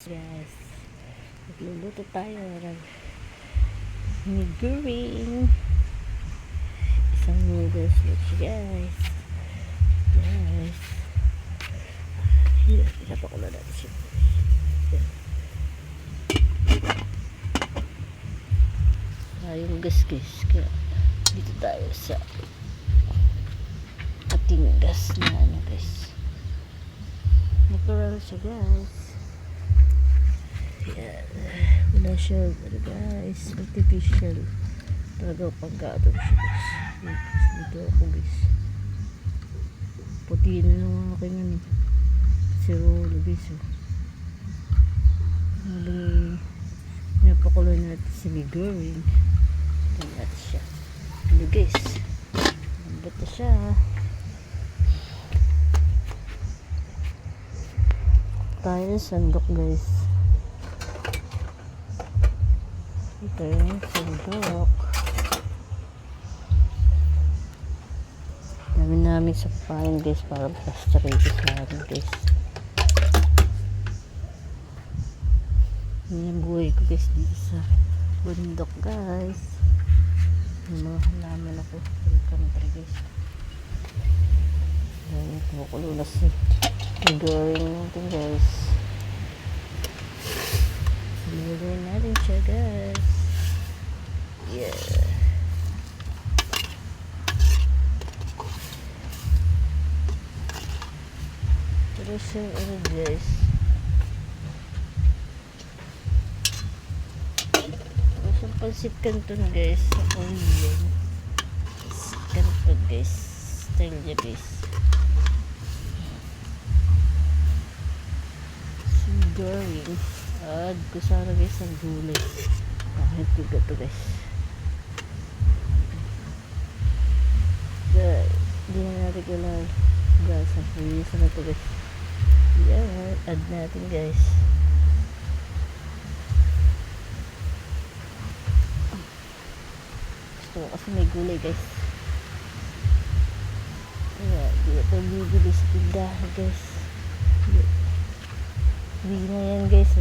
Yes, magluluto tayo ng niguring isang noodles which guys pinapakula natin siya. Yung gas kaya dito tayo sa ating gas na guys, natural siya guys. Yan. Wala siya guys. Artificial. Talaga pagkatong siya guys. Dito ako guys. Puti na lang aking ano. Sirolo guys. Habang napakulo natin si Miguring. Tingnan natin siya. Ano guys. Lambot na siya. Tayo ng sandok guys. Ito yung sandok. Dami namin sa pain guys para pastrate sa amin guys. Yan yung buhay ko guys dito sa bundok guys. Yung mga halaman ako kami guys. Yan yung kumukulo na si Miguring natin guys. Simuloy natin siya guys. Yeah. Terus yung ano guys. Terus yung pansit canton guys. Sa ulian. Canton guys. Style niya guys. Miguring. Add ko sana guys ang gulay. Kahit tiga to guys. Hindi na natin kailangan guys. Ang pangisa na to guys. Yan. Add natin guys. Gusto ko kasi may gulay guys. Ayan. Di ito bibili sa tindahan guys. Hindi na yan guys.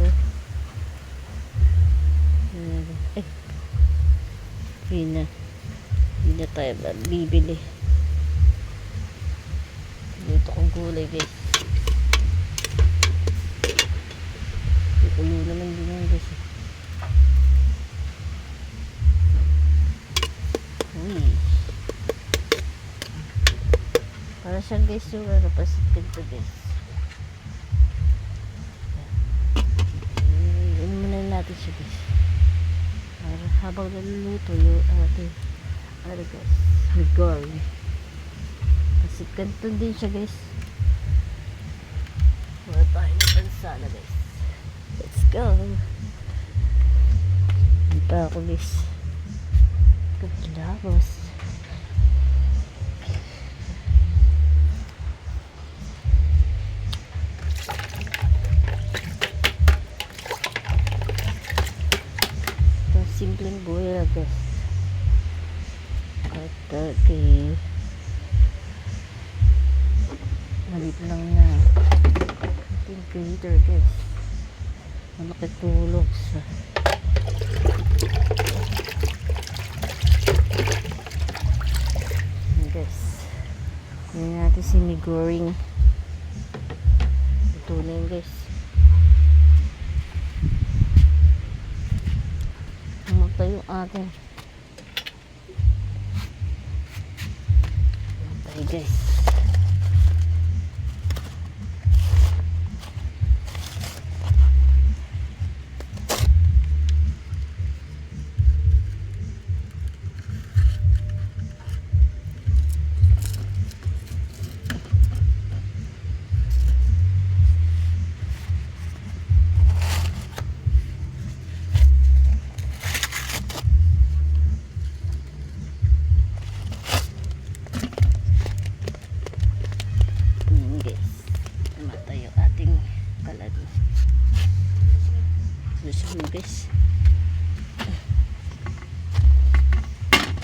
Hindi na tayo bibili. Dito kong gulay guys. Ulo naman din yan guys. Uy. Para siya guys yung ano, pasitin to guys. Natin siya guys. Habang naluluto yung ating ano guys, Miguring. Kasi kanton din siya guys. Wala tayo ng pansala guys. Let's go. Dito ako guys. Kapilabos. Simpleng buhay lang guys. At kay malit lang na ating creator guys. Makatulog sa guys. Kunin natin si Miguring. Ito na yun guys. Ito yung ating tayo guys.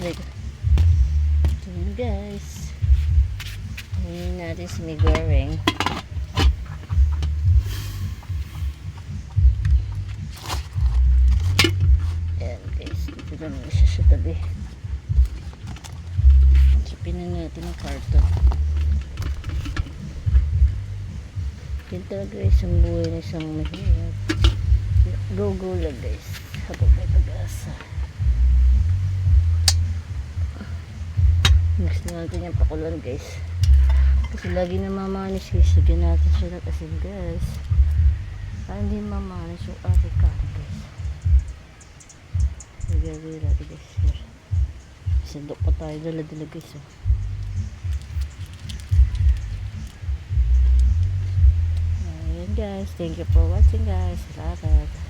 Guys, ito yun guys. Ngayon natin si Miguring. gabi. Sipinan natin ng karton. Yan talaga guys, ang buhay na isang mahirap. Go lang guys, habang may pag-asa. Mix na natin yung pakulan guys. Kasi lagi namamanis guys, lagyan natin siya ng asin guys. Para hindi mamanis yung ating kanin guys. Lagyan natin guys. Sandok pa tayo dala-dala guys. Ayan guys, thank you for watching guys. Salamat.